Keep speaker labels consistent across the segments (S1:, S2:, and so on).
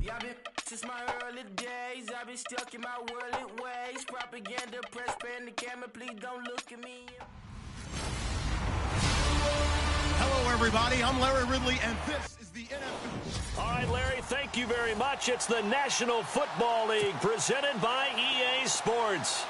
S1: Yeah, I've been since my early days. I've been stuck in my worldly ways. Propaganda, press, pan the camera. Please don't look at me.
S2: Hello, everybody. I'm Larry Ridley, and this is the NFL.
S3: All right, Larry, thank you very much. It's the National Football League presented by EA Sports.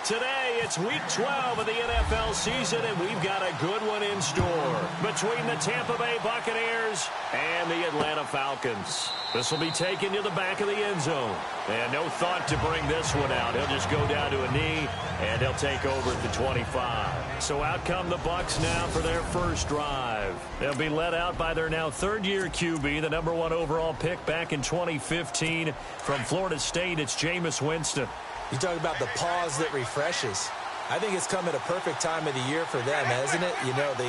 S3: Today, it's Week 12 of the NFL season, and we've got a good one in store between the Tampa Bay Buccaneers and the Atlanta Falcons. This will be taken to the back of the end zone. And no thought to bring this one out. He'll just go down to a knee, and he'll take over at the 25. So out come the Bucs now for their first drive. They'll be led out by their now third-year QB, the number 1 overall pick back in 2015 from Florida State. It's Jameis Winston.
S4: You talk about the pause that refreshes. I think it's come at a perfect time of the year for them, hasn't it? You know, the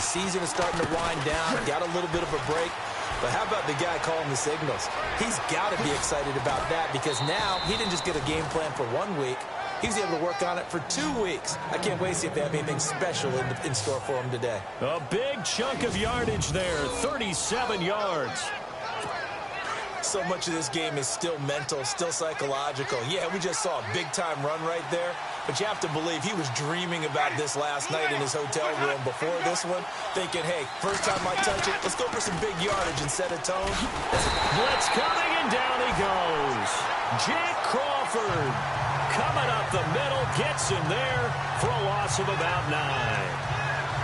S4: season is starting to wind down, got a little bit of a break. But how about the guy calling the signals? He's got to be excited about that because now he didn't just get a game plan for 1 week. He was able to work on it for 2 weeks. I can't wait to see if they have anything special in store for him today.
S3: A big chunk of yardage there, 37 yards.
S4: So much of this game is still mental, still psychological. Yeah, we just saw a big-time run right there, but you have to believe he was dreaming about this last night in his hotel room before this one, thinking, hey, first time I touch it, let's go for some big yardage and set a tone.
S3: Blitz coming, and down he goes. Jack Crawford coming up the middle, gets him there for a loss of about 9.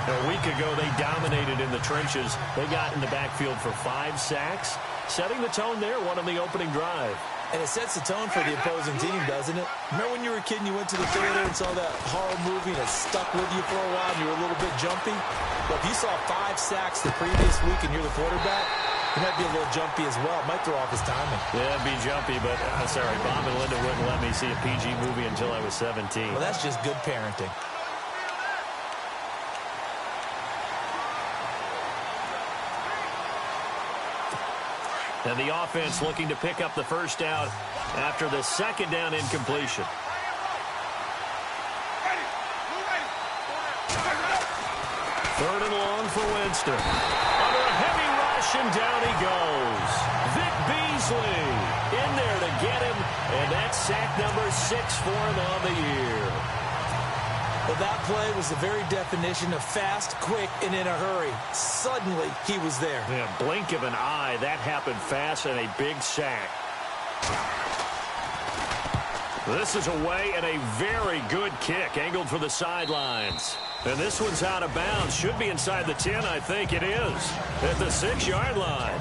S3: A week ago, they dominated in the trenches. They got in the backfield for 5 sacks. Setting the tone there, one on the opening drive.
S4: And it sets the tone for the opposing team, doesn't it? Remember when you were a kid and you went to the theater and saw that horror movie and it stuck with you for a while and you were a little bit jumpy? Well, if you saw 5 sacks the previous week and you're the quarterback, you might be a little jumpy as well. It might throw off his timing.
S3: Yeah, it'd be jumpy, but sorry, Bob and Linda wouldn't let me see a PG movie until I was 17.
S4: Well, that's just good parenting.
S3: And the offense looking to pick up the first down after the second down incompletion. Third and long for Winston. Under a heavy rush, and down he goes. Vic Beasley in there to get him, and that's sack number 6 for him on the year.
S4: Well, that play was the very definition of fast, quick, and in a hurry. Suddenly, he was there.
S3: Yeah, blink of an eye. That happened fast, and a big sack. This is away, and a very good kick, angled for the sidelines. And this one's out of bounds. Should be inside the 10, I think it is, at the 6-yard line.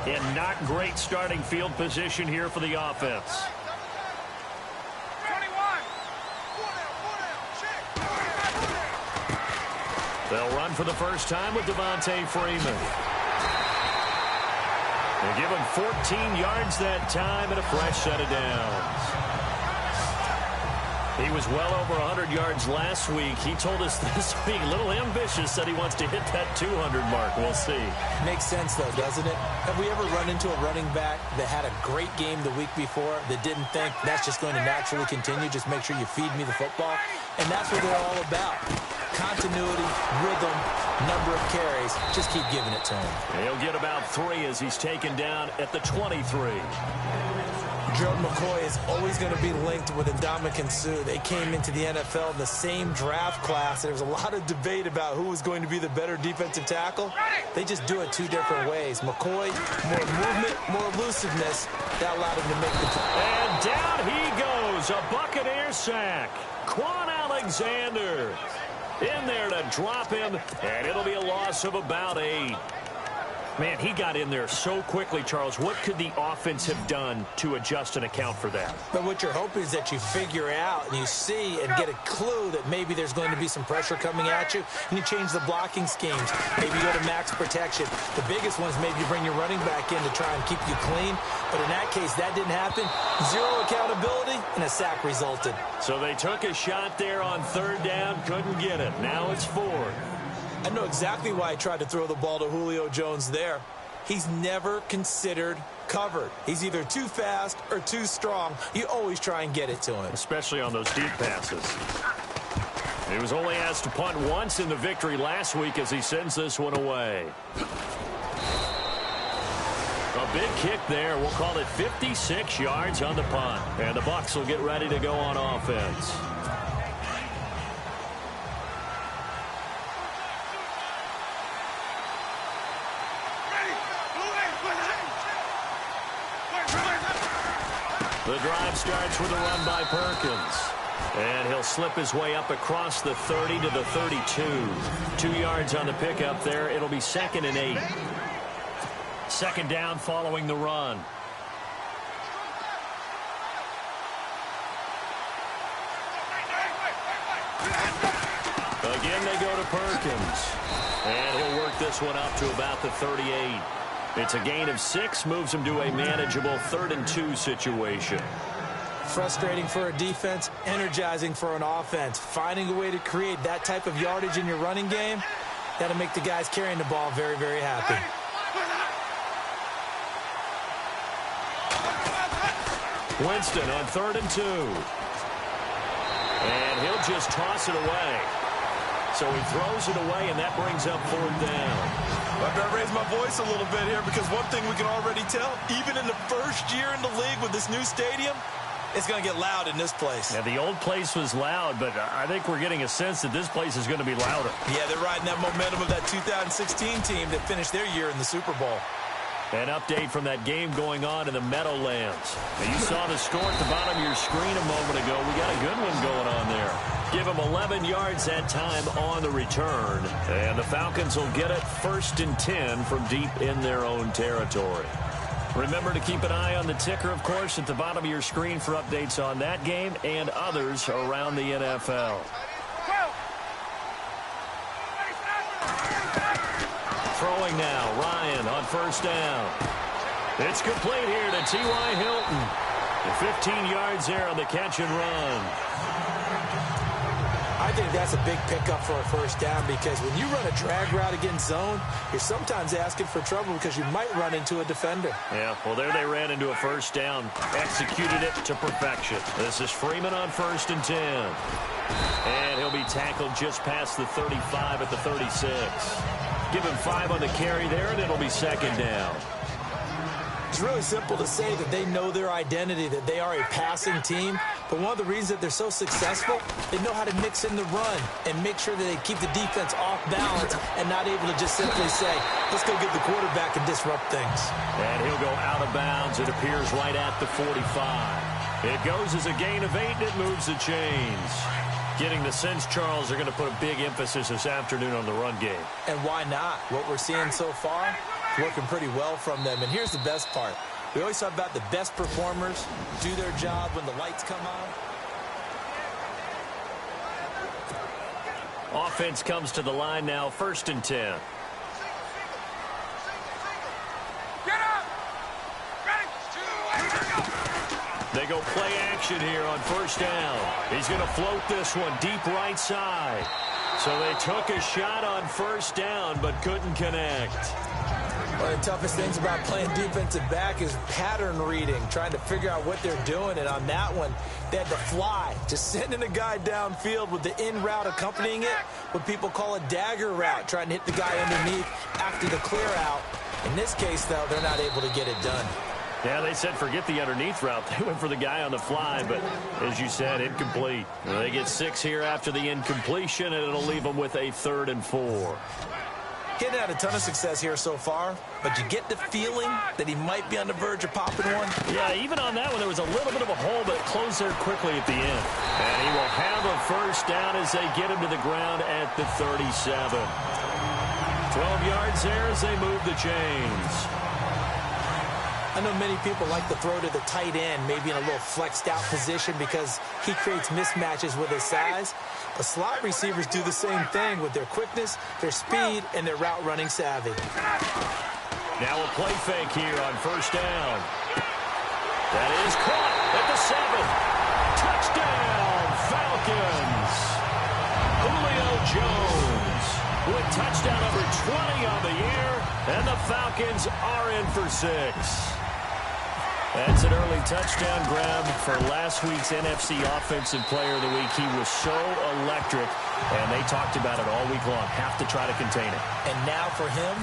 S3: And not great starting field position here for the offense.
S5: 21.
S3: They'll run for the first time with Devontae Freeman. They give him 14 yards that time and a fresh set of downs. He was well over 100 yards last week. He told us this week, a little ambitious, said he wants to hit that 200 mark. We'll see.
S4: Makes sense, though, doesn't it? Have we ever run into a running back that had a great game the week before that didn't think that's just going to naturally continue? Just make sure you feed me the football. And that's what they're all about. Continuity, rhythm, number of carries. Just keep giving it to him.
S3: He'll get about 3 as he's taken down at the 23.
S4: Gerald McCoy is always going to be linked with Ndamukong Suh. They came into the NFL in the same draft class. There was a lot of debate about who was going to be the better defensive tackle. They just do it 2 different ways. McCoy, more movement, more elusiveness. That allowed him to make the play.
S3: And down he goes. A Buccaneer sack. Quan Alexander in there to drop him, and it'll be a loss of about 8. Man, he got in there so quickly, Charles. What could the offense have done to adjust and account for that?
S4: But what you're hoping is that you figure out and you see and get a clue that maybe there's going to be some pressure coming at you, and you change the blocking schemes. Maybe you go to max protection. The biggest one is maybe you bring your running back in to try and keep you clean. But in that case, that didn't happen. 0 accountability, and a sack resulted.
S3: So they took a shot there on 3rd down, couldn't get it. Now it's 4th.
S4: I know exactly why I tried to throw the ball to Julio Jones there. He's never considered covered. He's either too fast or too strong. You always try and get it to him.
S3: Especially on those deep passes. He was only asked to punt once in the victory last week as he sends this one away. A big kick there. We'll call it 56 yards on the punt. And the Bucs will get ready to go on offense. The drive starts with a run by Perkins. And he'll slip his way up across the 30 to the 32. 2 yards on the pickup there. It'll be 2nd and 8. Second down following the run. Again, they go to Perkins. And he'll work this one up to about the 38. It's a gain of 6, moves him to a manageable 3rd and 2 situation.
S4: Frustrating for a defense, energizing for an offense. Finding a way to create that type of yardage in your running game, that'll make the guys carrying the ball very, very happy.
S3: Winston on 3rd and 2. And he'll just toss it away. So he throws it away, and that brings up 4th down.
S5: I better raise my voice a little bit here because one thing we can already tell, even in the first year in the league with this new stadium, it's going to get loud in this place.
S3: Yeah, the old place was loud, but I think we're getting a sense that this place is going to be louder.
S5: Yeah, they're riding that momentum of that 2016 team that finished their year in the Super Bowl.
S3: An update from that game going on in the Meadowlands. Now, you saw the score at the bottom of your screen a moment ago. We got a good one going on there. Give them 11 yards that time on the return. And the Falcons will get it 1st and 10 from deep in their own territory. Remember to keep an eye on the ticker, of course, at the bottom of your screen for updates on that game and others around the NFL. Throwing now, Ryan on 1st down. It's complete here to T.Y. Hilton. 15 yards there on the catch and run.
S4: I think that's a big pickup for a 1st down because when you run a drag route against zone, you're sometimes asking for trouble because you might run into a defender.
S3: Yeah, well, there they ran into a 1st down. Executed it to perfection. This is Freeman on 1st and 10. And he'll be tackled just past the 35 at the 36. Give him 5 on the carry there, and it'll be 2nd down.
S4: It's really simple to say that they know their identity, that they are a passing team. But one of the reasons that they're so successful, they know how to mix in the run and make sure that they keep the defense off balance and not able to just simply say, let's go get the quarterback and disrupt things.
S3: And he'll go out of bounds. It appears right at the 45. It goes as a gain of 8, and it moves the chains. Getting the sense Charles are going to put a big emphasis this afternoon on the run game.
S4: And why not? What we're seeing so far, working pretty well from them. And here's the best part. We always talk about the best performers do their job when the lights come on.
S3: Offense comes to the line now, 1st and 10. They go play action here on 1st down. He's going to float this one deep right side. So they took a shot on 1st down but couldn't connect.
S4: One of the toughest things about playing defensive back is pattern reading, trying to figure out what they're doing. And on that one, they had to fly, just sending a guy downfield with the in route accompanying it, what people call a dagger route, trying to hit the guy underneath after the clear out. In this case, though, they're not able to get it done.
S3: Yeah, they said forget the underneath route. They went for the guy on the fly, but as you said, incomplete. They get 6 here after the incompletion, and it'll leave them with a 3rd and 4.
S4: Getting had a ton of success here so far, but you get the feeling that he might be on the verge of popping one.
S3: Yeah, even on that one, there was a little bit of a hole, but it closed there quickly at the end. And he will have a 1st down as they get him to the ground at the 37. 12 yards there as they move the chains.
S4: I know many people like to throw to the tight end, maybe in a little flexed out position because he creates mismatches with his size. But slot receivers do the same thing with their quickness, their speed, and their route running savvy.
S3: Now a play fake here on 1st down. That is caught at the 7. Touchdown, Falcons. Julio Jones with touchdown number 20 on the year, and the Falcons are in for 6. That's an early touchdown grab for last week's NFC Offensive Player of the Week. He was so electric, and they talked about it all week long. Have to try to contain it.
S4: And now for him,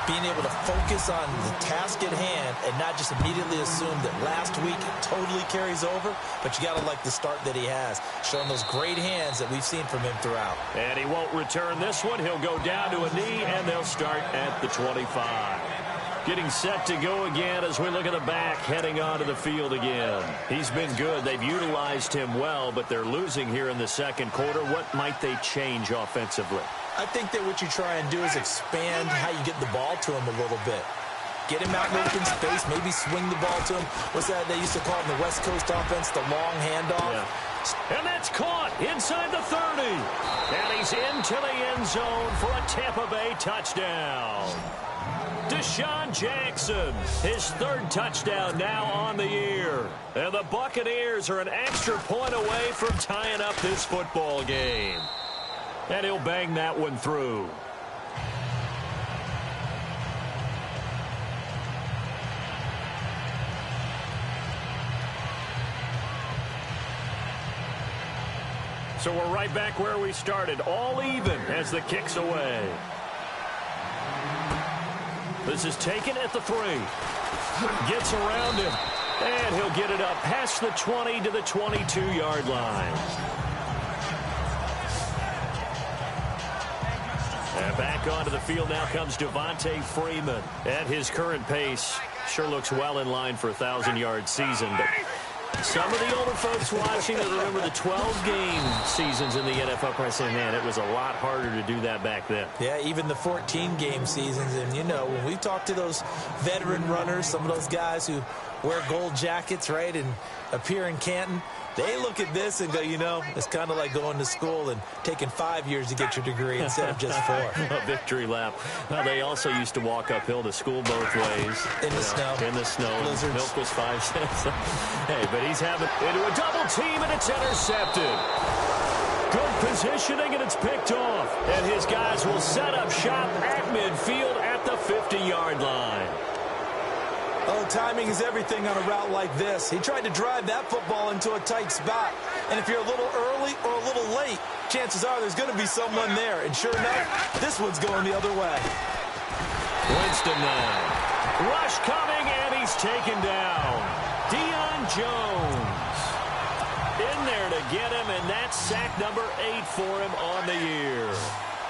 S4: being able to focus on the task at hand and not just immediately assume that last week totally carries over, but you got to like the start that he has, showing those great hands that we've seen from him throughout.
S3: And he won't return this one. He'll go down to a knee, and they'll start at the 25. Getting set to go again as we look at the back, heading onto the field again. He's been good. They've utilized him well, but they're losing here in the second quarter. What might they change offensively?
S4: I think that what you try and do is expand how you get the ball to him a little bit. Get him out in open space, maybe swing the ball to him. What's that they used to call in the West Coast offense, the long handoff?
S3: Yeah. And that's caught inside the 30. And he's into the end zone for a Tampa Bay touchdown. Deshaun Jackson, his third touchdown now on the year. And the Buccaneers are an extra point away from tying up this football game. And he'll bang that one through. So we're right back where we started, all even as the kick's away. This is taken at the 3. Gets around him, and he'll get it up past the 20 to the 22-yard line. And back onto the field now comes Devontae Freeman. At his current pace, sure looks well in line for a 1,000-yard season, but some of the older folks watching that remember the 12-game seasons in the NFL probably saying, man, it was a lot harder to do that back then.
S4: Yeah, even the 14-game seasons. And, you know, when we talk to those veteran runners, some of those guys who wear gold jackets, right, and appear in Canton, they look at this and go, you know, it's kind of like going to school and taking 5 years to get your degree instead of just 4.
S3: A victory lap. Well, they also used to walk uphill to school both ways.
S4: In the snow.
S3: In the snow.
S4: Blizzards.
S3: Milk was 5 cents. Hey, but he's having into a double team, and it's intercepted. Good positioning, and it's picked off. And his guys will set up shop at midfield at the 50-yard line.
S4: Oh, timing is everything on a route like this. He tried to drive that football into a tight spot. And if you're a little early or a little late, chances are there's going to be someone there. And sure enough, this one's going the other way.
S3: Winston now. Rush coming, and he's taken down. Deion Jones in there to get him, and that's sack number 8 for him on the year.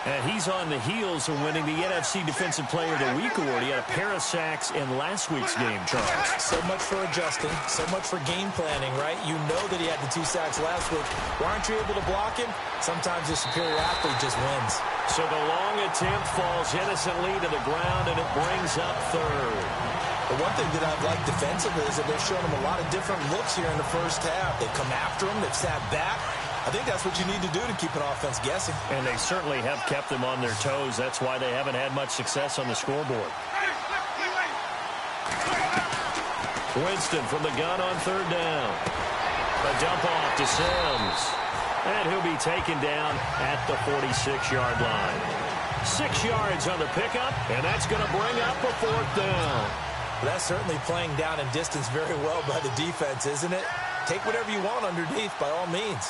S3: And he's on the heels of winning the NFC Defensive Player of the Week award. He had a pair of sacks in last week's game, Charles.
S4: So much for adjusting, so much for game planning, right? You know that he had the 2 sacks last week. Why aren't you able to block him? Sometimes the superior athlete just wins.
S3: So the long attempt falls innocently to the ground, and it brings up 3rd.
S4: The one thing that I've liked defensively is that they've shown him a lot of different looks here in the first half. They've come after him, they've sat back. I think that's what you need to do to keep an offense guessing.
S3: And they certainly have kept them on their toes. That's why they haven't had much success on the scoreboard. Winston from the gun on 3rd down. A dump off to Sims. And he'll be taken down at the 46-yard line. 6 yards on the pickup, and that's going to bring up a 4th down.
S4: Well, that's certainly playing down in distance very well by the defense, isn't it? Take whatever you want underneath by all means.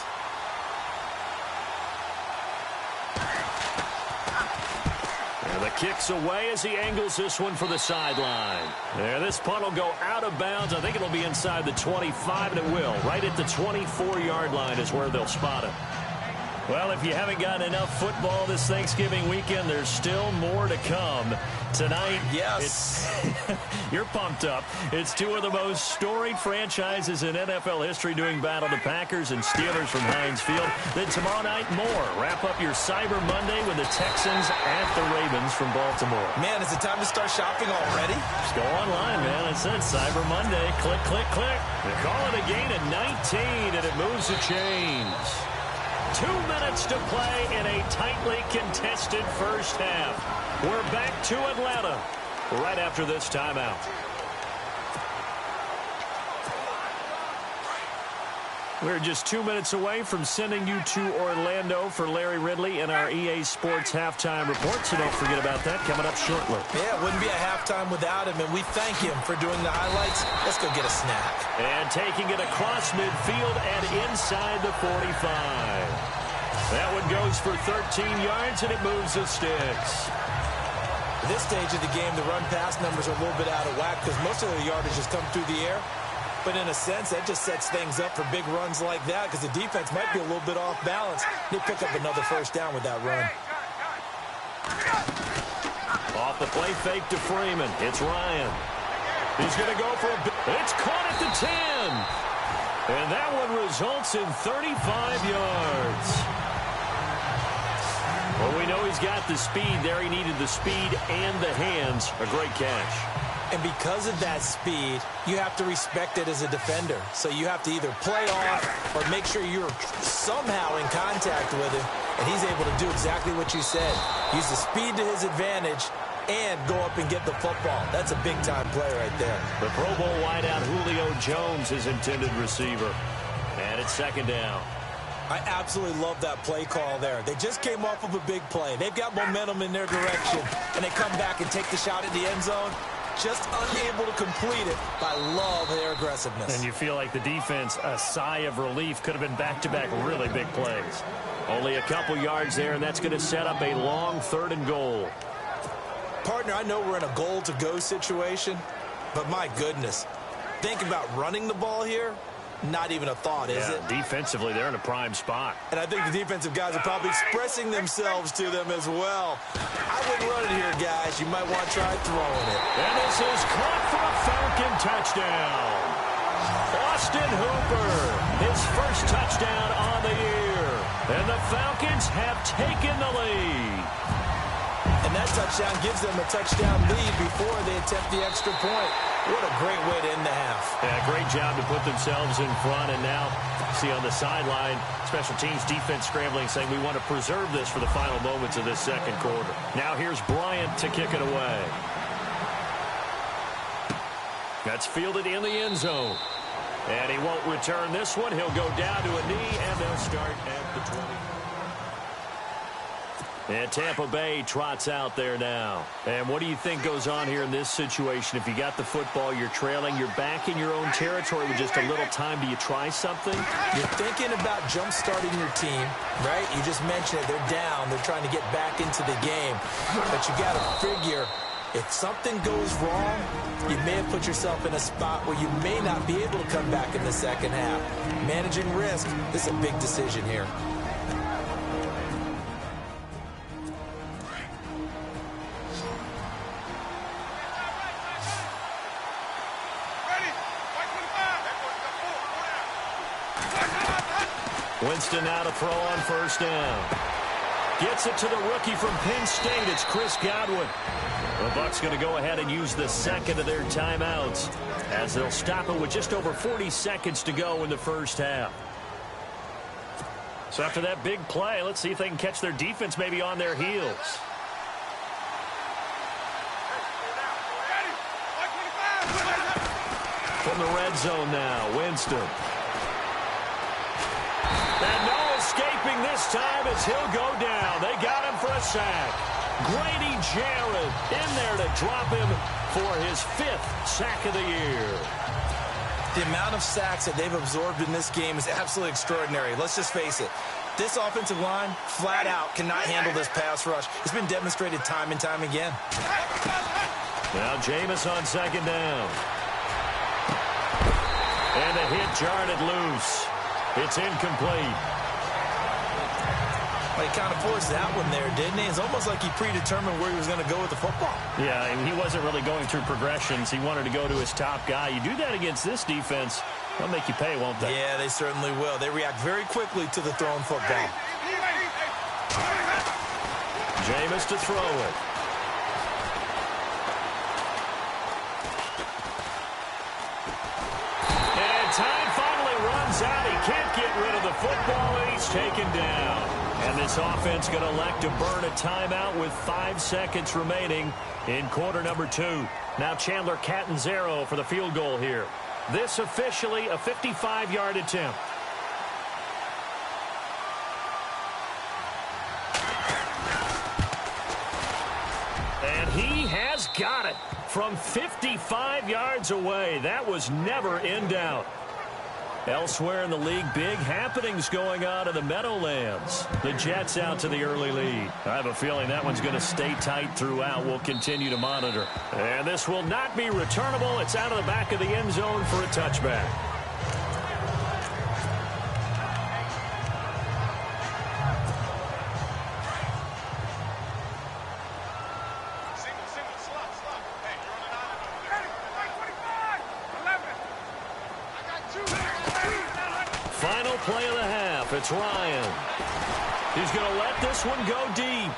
S3: The kick's away as he angles this one for the sideline. And this punt will go out of bounds. I think it'll be inside the 25, and it will. Right at the 24-yard line is where they'll spot it. Well, if you haven't gotten enough football this Thanksgiving weekend, there's still more to come. Tonight,
S4: yes,
S3: you're pumped up. It's 2 of the most storied franchises in NFL history doing battle, the Packers and Steelers from Heinz Field. Then tomorrow night, more. Wrap up your Cyber Monday with the Texans at the Ravens from Baltimore.
S4: Man, is it time to start shopping already?
S3: Just go online, man. It said Cyber Monday. Click, click, click. They call it a gain of 19, and it moves the chains. 2 minutes to play in a tightly contested first half. We're back to Atlanta right after this timeout. We're just 2 minutes away from sending you to Orlando for Larry Ridley and our EA Sports halftime report, so don't forget about that coming up shortly.
S4: Yeah, it wouldn't be a halftime without him, and we thank him for doing the highlights. Let's go get a snack.
S3: And taking it across midfield and inside the 45. That one goes for 13 yards, and it moves the sticks.
S4: At this stage of the game, the run-pass numbers are a little bit out of whack because most of the yardage has come through the air. But in a sense, that just sets things up for big runs like that because the defense might be a little bit off balance. They pick up another first down with that run.
S3: Off the play fake to Freeman. It's Ryan. He's going to go for a big... It's caught at the 10. And that one results in 35 yards. Well, we know he's got the speed there. He needed the speed and the hands. A great catch.
S4: And because of that speed, you have to respect it as a defender. So you have to either play off or make sure you're somehow in contact with him. And he's able to do exactly what you said. Use the speed to his advantage and go up and get the football. That's a big-time play right there.
S3: The Pro Bowl wideout Julio Jones, his intended receiver. And it's second down.
S4: I absolutely love that play call there. They just came off of a big play. They've got momentum in their direction, and they come back and take the shot at the end zone. Just unable to complete it, but I love their aggressiveness.
S3: And you feel like the defense, a sigh of relief, could have been back-to-back really big plays. Only a couple yards there, and that's going to set up a long 3rd and goal.
S4: Partner, I know we're in a goal-to-go situation, but my goodness, think about running the ball here. Not even a thought, is it?
S3: Defensively, they're in a prime spot.
S4: And I think the defensive guys are probably expressing themselves to them as well. I wouldn't run it here, guys. You might want to try throwing it.
S3: And this is caught for a Falcon touchdown. Austin Hooper, his first touchdown on the year. And the Falcons have taken the lead.
S4: And that touchdown gives them a touchdown lead before they attempt the extra point. What a great way to end the half.
S3: Yeah, great job to put themselves in front. And now, see on the sideline, special teams defense scrambling, saying we want to preserve this for the final moments of this second quarter. Now here's Bryant to kick it away. That's fielded in the end zone. And he won't return this one. He'll go down to a knee, and they'll start at the 20. And Tampa Bay trots out there now. And what do you think goes on here in this situation? If you got the football, you're trailing, you're back in your own territory with just a little time. Do you try something?
S4: You're thinking about jump-starting your team, right? You just mentioned it. They're down. They're trying to get back into the game. But you got to figure, if something goes wrong, you may have put yourself in a spot where you may not be able to come back in the second half. Managing risk, this is a big decision here.
S3: Winston now to throw on first down. Gets it to the rookie from Penn State. It's Chris Godwin. The Bucs going to go ahead and use the second of their timeouts as they'll stop it with just over 40 seconds to go in the first half. So after that big play, let's see if they can catch their defense maybe on their heels. From the red zone now, Winston. And no escaping this time as he'll go down. They got him for a sack. Grady Jarrett in there to drop him for his 5th sack of the year.
S4: The amount of sacks that they've absorbed in this game is absolutely extraordinary. Let's just face it. This offensive line, flat out, cannot handle this pass rush. It's been demonstrated time and time again.
S3: Now Jameis on second down. And the hit jarred it loose. It's incomplete.
S4: Well, he kind of forced that one there, didn't he? It's almost like he predetermined where he was going to go with the football.
S3: Yeah, and he wasn't really going through progressions. He wanted to go to his top guy. You do that against this defense, they'll make you pay, won't they?
S4: Yeah, they certainly will. They react very quickly to the thrown football.
S3: Jameis to throw it. And time finally runs out. He can't get rid of the football, and he's taken down. And this offense going to elect to burn a timeout with 5 seconds remaining in quarter number 2. Now Chandler Catanzaro for the field goal here. This officially a 55-yard attempt. And he has got it from 55 yards away. That was never in doubt. Elsewhere in the league, big happenings going on in the Meadowlands. The Jets out to the early lead. I have a feeling that one's going to stay tight throughout. We'll continue to monitor. And this will not be returnable. It's out of the back of the end zone for a touchback. Final play of the half. It's Ryan. He's going to let this one go deep.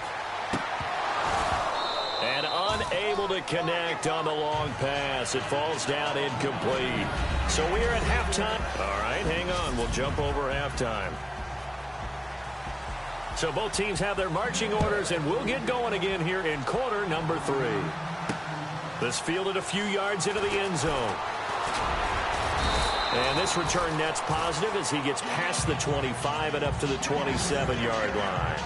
S3: And unable to connect on the long pass. It falls down incomplete. So we're at halftime. All right, hang on. We'll jump over halftime. So both teams have their marching orders, and we'll get going again here in quarter number 3. This fielded a few yards into the end zone. And this return net's positive as he gets past the 25 and up to the 27-yard line.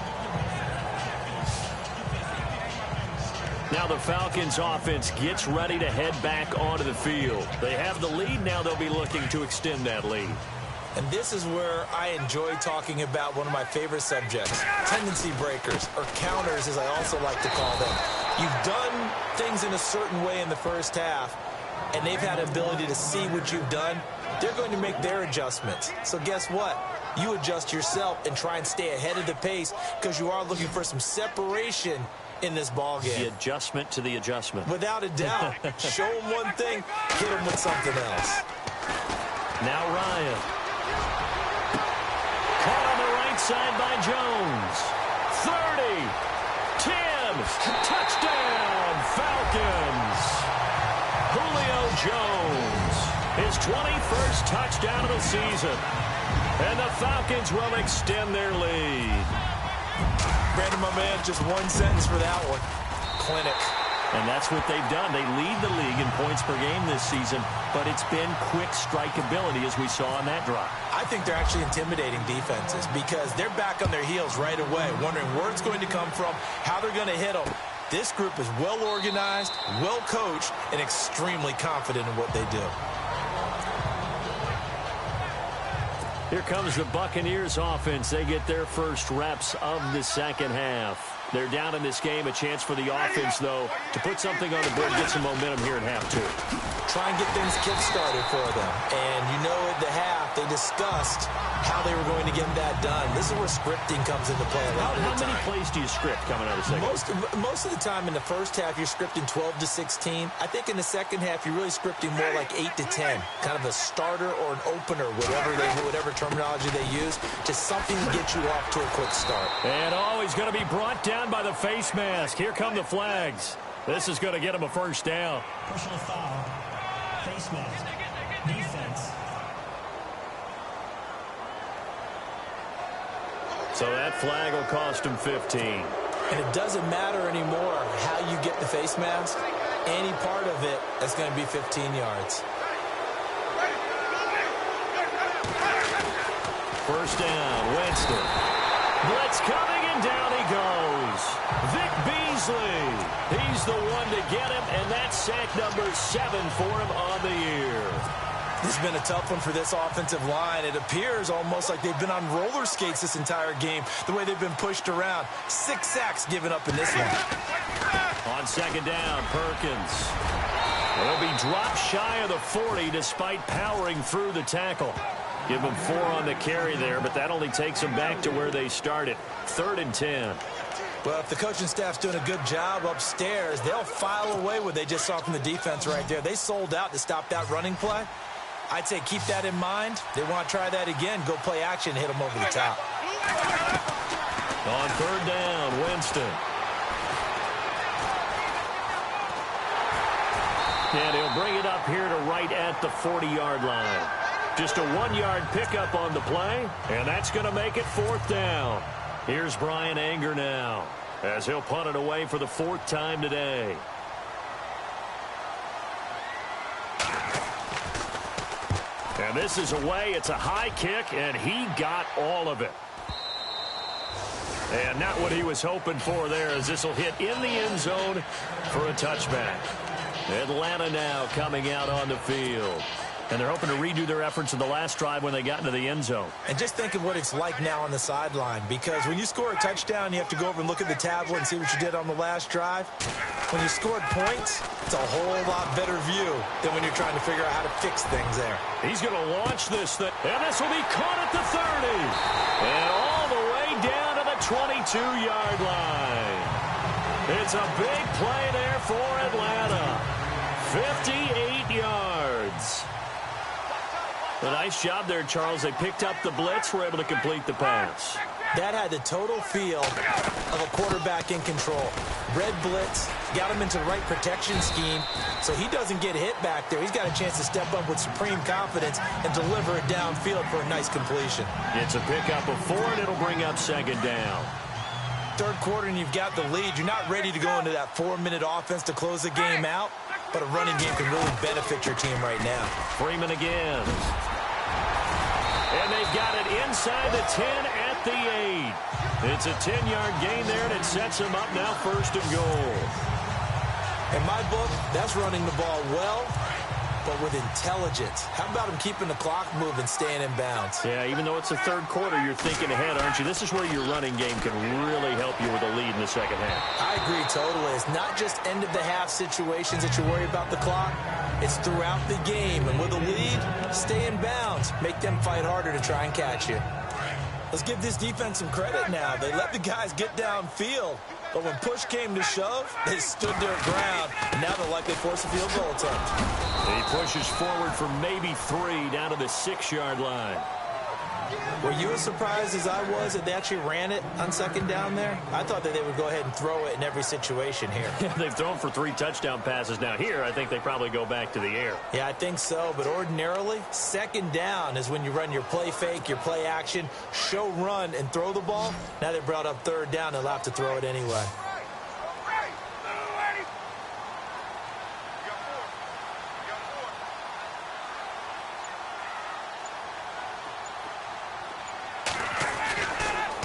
S3: Now the Falcons offense gets ready to head back onto the field. They have the lead. Now they'll be looking to extend that lead.
S4: And this is where I enjoy talking about one of my favorite subjects, tendency breakers, or counters as I also like to call them. You've done things in a certain way in the first half, and they've had an ability to see what you've done. They're going to make their adjustments. So guess what? You adjust yourself and try and stay ahead of the pace because you are looking for some separation in this ball game.
S3: The adjustment to the adjustment.
S4: Without a doubt. Show them one thing, hit them with something else.
S3: Now Ryan. Caught on the right side by Jones. 30. 10. Touchdown, Falcons. Julio Jones. His 21st touchdown of the season. And the Falcons will extend their lead.
S4: Brandon, my man, just one sentence for that one. Clinic.
S3: And that's what they've done. They lead the league in points per game this season, but it's been quick strikeability as we saw on that drive.
S4: I think they're actually intimidating defenses because they're back on their heels right away, wondering where it's going to come from, how they're going to hit them. This group is well organized, well coached, and extremely confident in what they do.
S3: Here comes the Buccaneers offense. They get their first reps of the second half. They're down in this game. A chance for the offense, though, to put something on the board, get some momentum here in half 2.
S4: Try and get things kick-started for them. And you know at the half, they discussed how they were going to get that done. This is where scripting comes into play a lot of the time.
S3: How many plays do you script coming out of the second?
S4: Most of the time in the first half, you're scripting 12 to 16. I think in the second half, you're really scripting more like 8 to 10. Kind of a starter or an opener, whatever terminology they use. Just something to get you off to a quick start.
S3: And always going to be brought down by the face mask. Here come the flags. This is going to get him a first down.
S6: Personal foul. Face mask. Defense.
S3: So that flag will cost him 15.
S4: And it doesn't matter anymore how you get the face mask. Any part of it is going to be 15 yards.
S3: First down, Winston. Blitz coming, and down he goes. Vic Beasley. He's the one to get him, and that's sack number 7 for him on the year.
S4: This has been a tough one for this offensive line. It appears almost like they've been on roller skates this entire game, the way they've been pushed around. 6 sacks given up in this one.
S3: On second down, Perkins. Will be dropped shy of the 40 despite powering through the tackle. Give them 4 on the carry there, but that only takes them back to where they started. 3rd and 10.
S4: Well, if the coaching staff's doing a good job upstairs, they'll file away what they just saw from the defense right there. They sold out to stop that running play. I'd say keep that in mind. They want to try that again. Go play action, hit them over the top.
S3: On 3rd down, Winston. And he'll bring it up here to right at the 40-yard line. Just a 1-yard pickup on the play, and that's going to make it 4th down. Here's Brian Anger now, as he'll punt it away for the 4th time today. And this is away. It's a high kick, and he got all of it. And not what he was hoping for there, as this will hit in the end zone for a touchback. Atlanta now coming out on the field. And they're hoping to redo their efforts in the last drive when they got into the end zone.
S4: And just think of what it's like now on the sideline, because when you score a touchdown, you have to go over and look at the tablet and see what you did on the last drive. When you scored points, it's a whole lot better view than when you're trying to figure out how to fix things there.
S3: He's going to launch this thing, and this will be caught at the 30. And all the way down to the 22-yard line. It's a big play there for Atlanta. 58 yards. A nice job there, Charles. They picked up the blitz, were able to complete the pass.
S4: That had the total feel of a quarterback in control. Red blitz, got him into the right protection scheme, so he doesn't get hit back there. He's got a chance to step up with supreme confidence and deliver it downfield for a nice completion.
S3: It's a pickup of 4, and it'll bring up second down.
S4: Third quarter, and you've got the lead. You're not ready to go into that 4-minute offense to close the game out, but a running game can really benefit your team right now.
S3: Freeman again. And they've got it inside the 10 at the 8. It's a 10-yard gain there, and it sets them up now 1st and goal.
S4: In my book, that's running the ball well, but with intelligence. How about him keeping the clock moving, staying in bounds?
S3: Yeah, even though it's the third quarter, you're thinking ahead, aren't you? This is where your running game can really help you with a lead in the second half.
S4: I agree totally. It's not just end-of-the-half situations that you worry about the clock. It's throughout the game. And with a lead, stay in bounds. Make them fight harder to try and catch you. Let's give this defense some credit now. They let the guys get downfield. But when push came to shove, they stood their ground. And now they'll likely force a field goal attempt.
S3: He pushes forward for maybe 3 down to the 6-yard line.
S4: Were you as surprised as I was that they actually ran it on second down there? I thought that they would go ahead and throw it in every situation here.
S3: They've thrown for 3 touchdown passes. Now here, I think they probably go back to the air.
S4: Yeah, I think so. But ordinarily, second down is when you run your play fake, your play action, show run, and throw the ball. Now they brought up third down. They'll have to throw it anyway.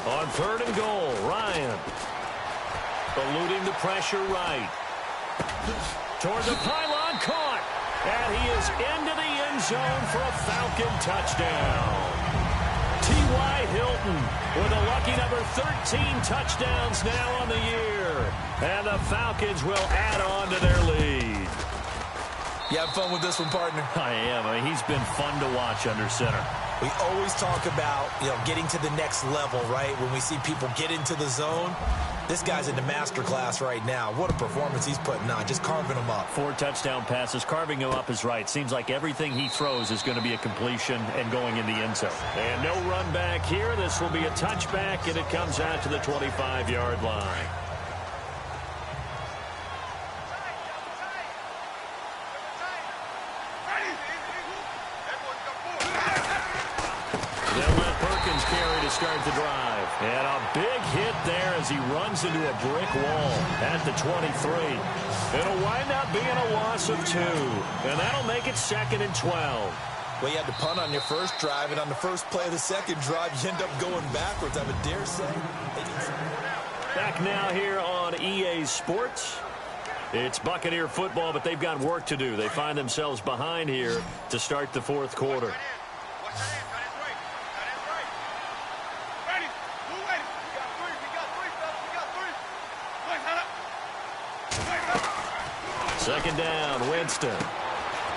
S3: On 3rd and goal, Ryan. Eluding the pressure right. Toward the pylon, caught. And he is into the end zone for a Falcon touchdown. T.Y. Hilton with a lucky number 13 touchdowns now on the year. And the Falcons will add on to their lead.
S4: You have fun with this one, partner?
S3: I am. I mean, he's been fun to watch under center.
S4: We always talk about, getting to the next level, right? When we see people get into the zone, this guy's in the master class right now. What a performance he's putting on, just carving them up.
S3: 4 touchdown passes, carving him up is right. Seems like everything he throws is going to be a completion and going in the end zone. And no run back here. This will be a touchback, and it comes out to the 25-yard line. To start the drive. And a big hit there as he runs into a brick wall at the 23. It'll wind up being a loss of 2. And that'll make it 2nd and 12.
S4: Well, you had to punt on your first drive, and on the first play of the second drive, you end up going backwards, I would dare say.
S3: Back now here on EA Sports. It's Buccaneer football, but they've got work to do. They find themselves behind here to start the 4th quarter. Second down, Winston.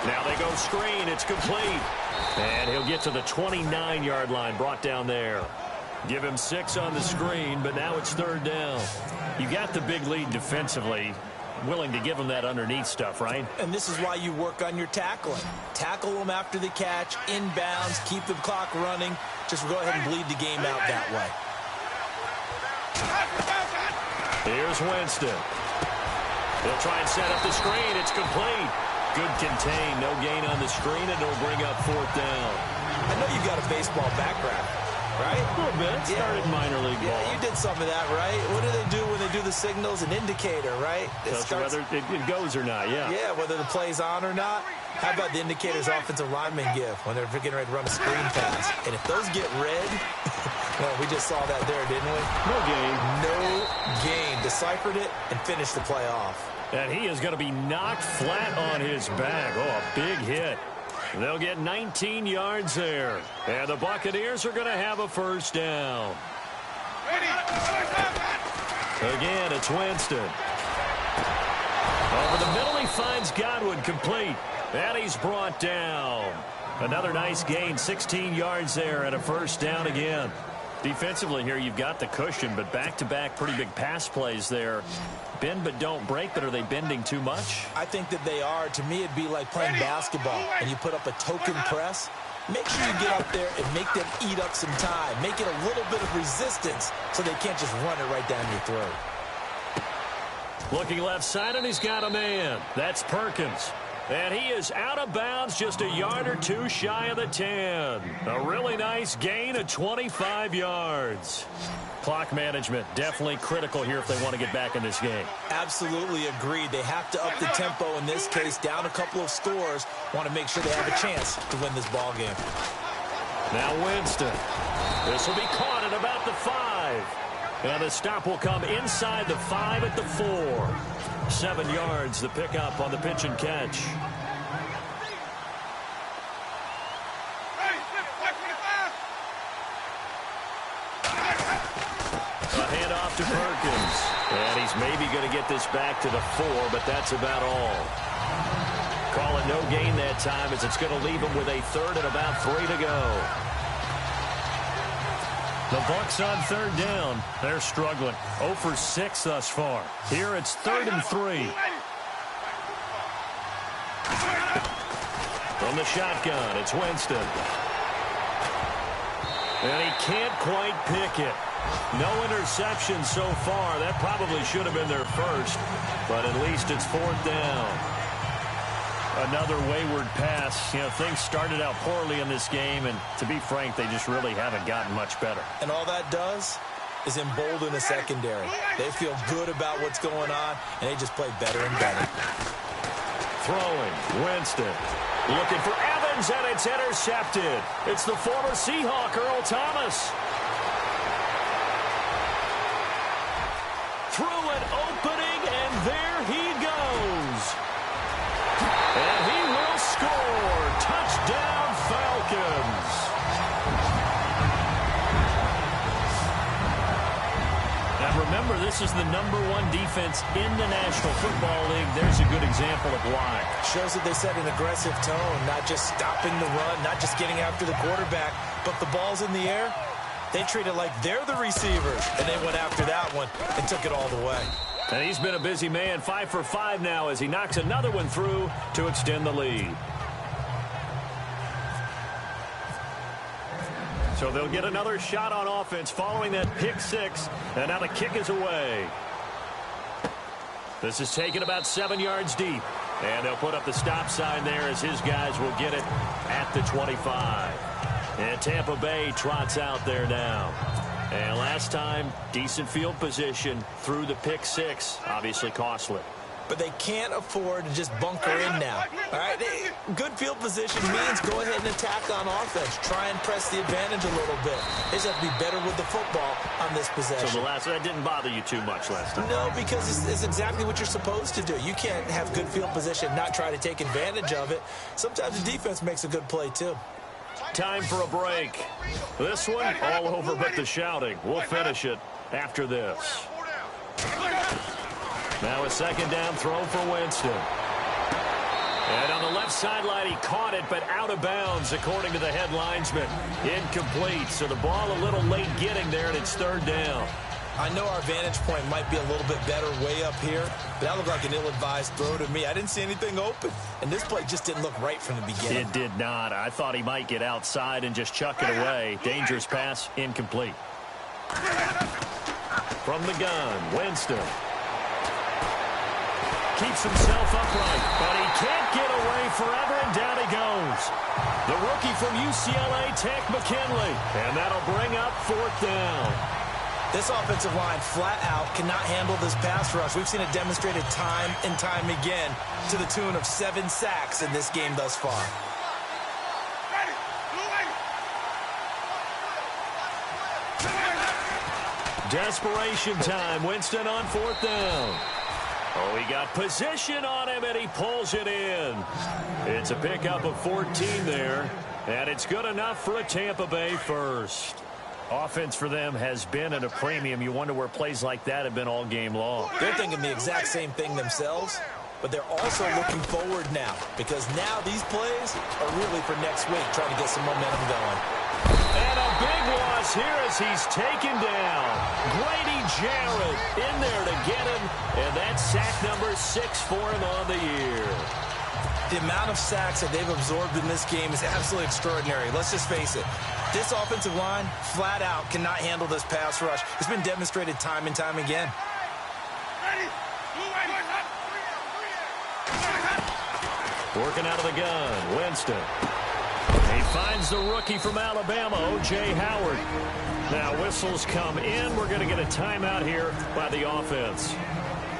S3: Now they go screen. It's complete. And he'll get to the 29-yard line, brought down there. Give him 6 on the screen, but now it's 3rd down. You got the big lead defensively. Willing to give him that underneath stuff, right?
S4: And this is why you work on your tackling. Tackle them after the catch, inbounds, keep the clock running. Just go ahead and bleed the game out that way.
S3: Here's Winston. He'll try and set up the screen. It's complete. Good contain. No gain on the screen, and it'll bring up 4th down.
S4: I know you've got a baseball background, right?
S3: A little bit. Started minor league ball.
S4: Yeah, you did some of that, right? What do they do when they do the signals? An indicator, right?
S3: Whether it goes or not, yeah.
S4: Yeah, whether the play's on or not. How about the indicators offensive linemen give when they're getting ready to run a screen pass? And if those get red, Well, we just saw that there, didn't we?
S3: No gain.
S4: No gain. Deciphered it and finished the play off.
S3: And he is going to be knocked flat on his back. Oh, a big hit. They'll get 19 yards there. And the Buccaneers are going to have a first down. Again, it's Winston. Over the middle, he finds Godwin complete. And he's brought down. Another nice gain, 16 yards there and a first down again. Defensively here, you've got the cushion, but back-to-back pretty big pass plays there. Bend but don't break, but are they bending too much?
S4: I think that they are. To me, it'd be like playing basketball, and you put up a token press. Make sure you get up there and make them eat up some time. Make it a little bit of resistance so they can't just run it right down your throat.
S3: Looking left side, and he's got a man. That's Perkins. And he is out of bounds, just a yard or two shy of the 10. A really nice gain of 25 yards. Clock management definitely critical here if they want to get back in this game.
S4: Absolutely agreed. They have to up the tempo in this case, down a couple of scores. Want to make sure they have a chance to win this ball game.
S3: Now Winston. This will be caught at about the 5. And the stop will come inside the 5 at the 4. 7 yards, the pickup on the pitch and catch. A handoff to Perkins. And he's maybe going to get this back to the 4, but that's about all. Call it no gain that time as it's going to leave him with a 3rd and about 3 to go. The Bucs on 3rd down. They're struggling. 0 for 6 thus far. Here it's 3rd and 3. From the shotgun, it's Winston. And he can't quite pick it. No interception so far. That probably should have been their first, but at least it's 4th down. Another wayward pass. You know, things started out poorly in this game, and to be frank, they just really haven't gotten much better.
S4: And all that does is embolden the secondary. They feel good about what's going on, and they just play better and better.
S3: Throwing, Winston. Looking for Evans, and it's intercepted. It's the former Seahawk, Earl Thomas. Through an opening, and there he goes. And he will score. Touchdown, Falcons. Now remember, this is the #1 defense in the National Football League. There's a good example of why.
S4: Shows that they set an aggressive tone, not just stopping the run, not just getting after the quarterback, but the ball's in the air. They treat it like they're the receivers, and they went after that one and took it all the way.
S3: And he's been a busy man, 5 for 5 now as he knocks another one through to extend the lead. So they'll get another shot on offense following that pick 6, and now the kick is away. This is taken about 7 yards deep, and they'll put up the stop sign there as his guys will get it at the 25. And Tampa Bay trots out there now. And last time, decent field position through the pick 6, obviously costly.
S4: But they can't afford to just bunker in now. All right, good field position means go ahead and attack on offense. Try and press the advantage a little bit. They just have to be better with the football on this possession.
S3: So that didn't bother you too much last time?
S4: No, because it's exactly what you're supposed to do. You can't have good field position, not try to take advantage of it. Sometimes the defense makes a good play, too.
S3: Time for a break. This one, all over but the shouting. We'll finish it after this. Now a 2nd down throw for Winston. And on the left sideline, he caught it, but out of bounds, according to the head linesman. Incomplete, so the ball a little late getting there, and it's 3rd down.
S4: I know our vantage point might be a little bit better way up here, but that looked like an ill-advised throw to me. I didn't see anything open, and this play just didn't look right from the beginning.
S3: It did not. I thought he might get outside and just chuck it away. Dangerous pass, incomplete. From the gun, Winston. Keeps himself upright, but he can't get away forever, and down he goes. The rookie from UCLA, Tank McKinley, and that'll bring up 4th down.
S4: This offensive line flat out cannot handle this pass rush. We've seen it demonstrated time and time again to the tune of 7 sacks in this game thus far.
S3: Desperation time. Winston on 4th down. Oh, he got position on him, and he pulls it in. It's a pickup of 14 there, and it's good enough for a Tampa Bay first. Offense for them has been at a premium. You wonder where plays like that have been all game long.
S4: They're thinking the exact same thing themselves, but they're also looking forward now, because now these plays are really for next week, trying to get some momentum going.
S3: And a big loss here as he's taken down. Grady Jarrett in there to get him, and that's sack number 6 for him on the year.
S4: The amount of sacks that they've absorbed in this game is absolutely extraordinary. Let's just face it. This offensive line, flat out, cannot handle this pass rush. It's been demonstrated time and time again.
S3: Working out of the gun, Winston. He finds the rookie from Alabama, O.J. Howard. Now whistles come in. We're going to get a timeout here by the offense,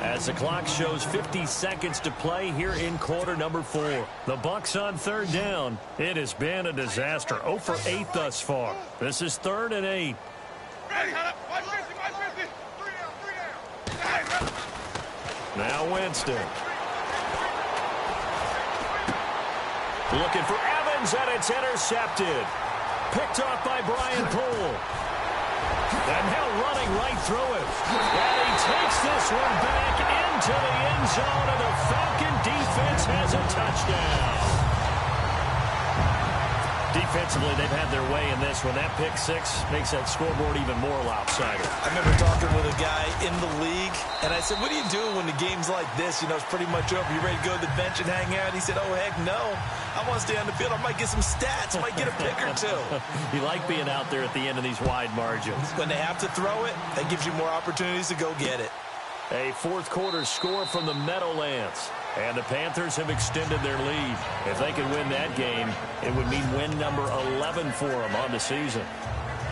S3: as the clock shows 50 seconds to play here in quarter number 4. The Bucs on 3rd down. It has been a disaster. 0 for 8 thus far. This is 3rd and 8. Now Winston. Looking for Evans, and it's intercepted. Picked off by Brian Poole. And now running right through it. And he takes this one back into the end zone, and the Falcon defense has a touchdown. Defensively, they've had their way in this one. That pick 6 makes that scoreboard even more lopsided.
S4: I remember talking with a guy in the league, and I said, what do you do when the game's like this? You know, it's pretty much over. You ready to go to the bench and hang out? He said, oh, heck no. I want to stay on the field. I might get some stats. I might get a pick or two.
S3: You like being out there at the end of these wide margins.
S4: When they have to throw it, that gives you more opportunities to go get it.
S3: A fourth quarter score from the Meadowlands. And the Panthers have extended their lead. If they could win that game, it would mean win number 11 for them on the season.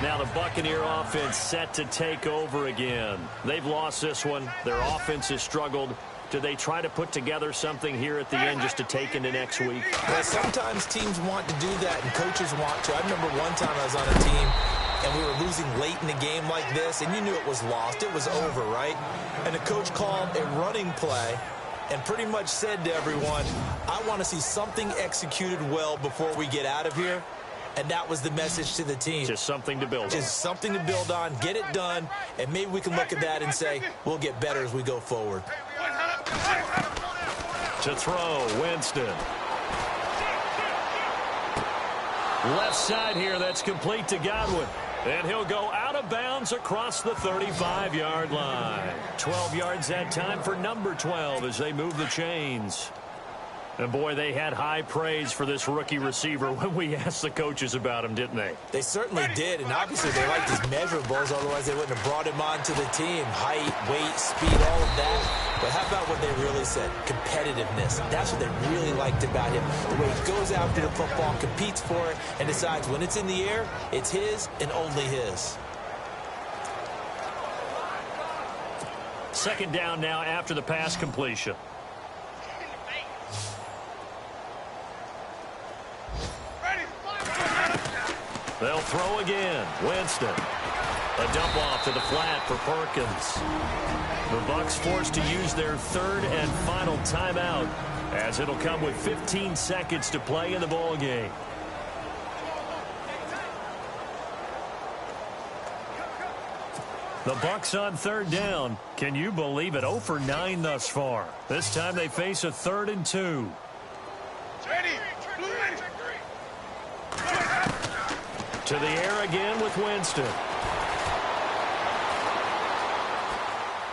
S3: Now the Buccaneer offense set to take over again. They've lost this one. Their offense has struggled. Do they try to put together something here at the end just to take into next week?
S4: Well, sometimes teams want to do that, and coaches want to. I remember one time I was on a team, and we were losing late in the game like this, and you knew it was lost. It was over, right? And the coach called a running play and pretty much said to everyone, I want to see something executed well before we get out of here. And that was the message to the team.
S3: Just something to build on.
S4: Just something to build on, get it done, and maybe we can look at that and say, we'll get better as we go forward.
S3: To throw, Winston. Left side here, that's complete to Godwin. And he'll go out of bounds across the 35-yard line. 12 yards that time for number 12 as they move the chains. And, boy, they had high praise for this rookie receiver when we asked the coaches about him, didn't they?
S4: They certainly did, and obviously they liked his measurables, otherwise they wouldn't have brought him onto the team. Height, weight, speed, all of that. But how about what they really said? Competitiveness. That's what they really liked about him. The way he goes after the football, competes for it, and decides when it's in the air, it's his and only his.
S3: Second down now after the pass completion. They'll throw again. Winston. A dump off to the flat for Perkins. The Bucs forced to use their third and final timeout, as it'll come with 15 seconds to play in the ball game. The Bucs on 3rd down. Can you believe it? 0 for 9 thus far. This time they face a 3rd and 2. To the air again with Winston.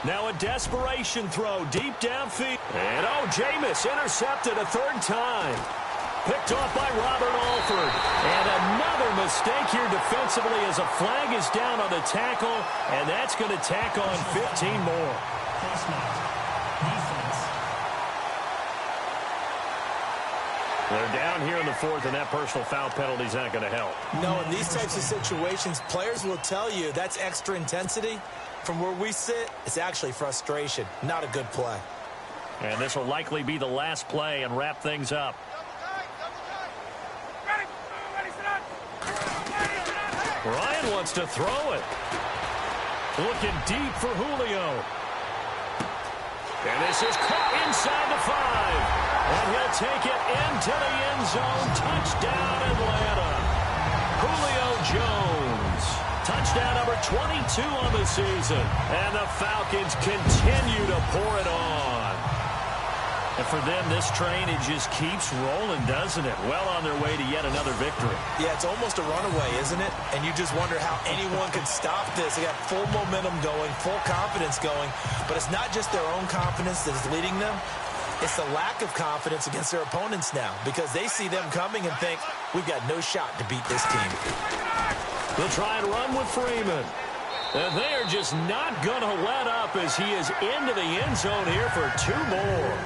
S3: Now a desperation throw deep downfield. And Jameis intercepted a 3rd time. Picked off by Robert Alford. And another mistake here defensively as a flag is down on the tackle. And that's going to tack on 15 more. They're down here in the 4th, and that personal foul penalty is not going to help.
S4: No, in these types of situations, players will tell you that's extra intensity. From where we sit, it's actually frustration, not a good play.
S3: And this will likely be the last play and wrap things up. Ryan wants to throw it. Looking deep for Julio. And this is caught inside the 5. And he'll take it into the end zone. Touchdown, Atlanta. Julio Jones. Touchdown number 22 on the season. And the Falcons continue to pour it on. And for them, this train, it just keeps rolling, doesn't it? Well on their way to yet another victory.
S4: Yeah, it's almost a runaway, isn't it? And you just wonder how anyone can stop this. They got full momentum going, full confidence going. But it's not just their own confidence that's leading them. It's the lack of confidence against their opponents now, because they see them coming and think, we've got no shot to beat this team.
S3: They'll try and run with Freeman. And they are just not going to let up as he is into the end zone here for 2 more.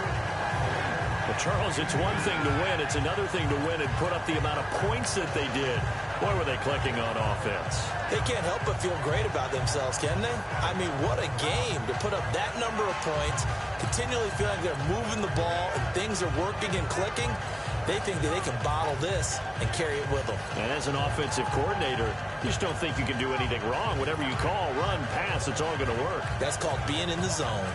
S3: Well, Charles, it's one thing to win. It's another thing to win and put up the amount of points that they did. Boy, were they clicking on offense.
S4: They can't help but feel great about themselves, can they? I mean, what a game to put up that number of points, continually feeling like they're moving the ball and things are working and clicking. They think that they can bottle this and carry it with them.
S3: And as an offensive coordinator, you just don't think you can do anything wrong. Whatever you call, run, pass, it's all going to work.
S4: That's called being in the zone.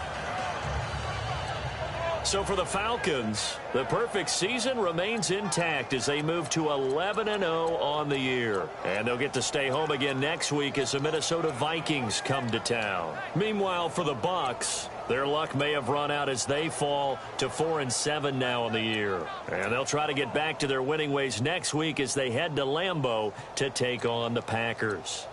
S3: So for the Falcons, the perfect season remains intact as they move to 11-0 on the year. And they'll get to stay home again next week as the Minnesota Vikings come to town. Meanwhile, for the Bucs, their luck may have run out as they fall to 4-7 now on the year. And they'll try to get back to their winning ways next week as they head to Lambeau to take on the Packers.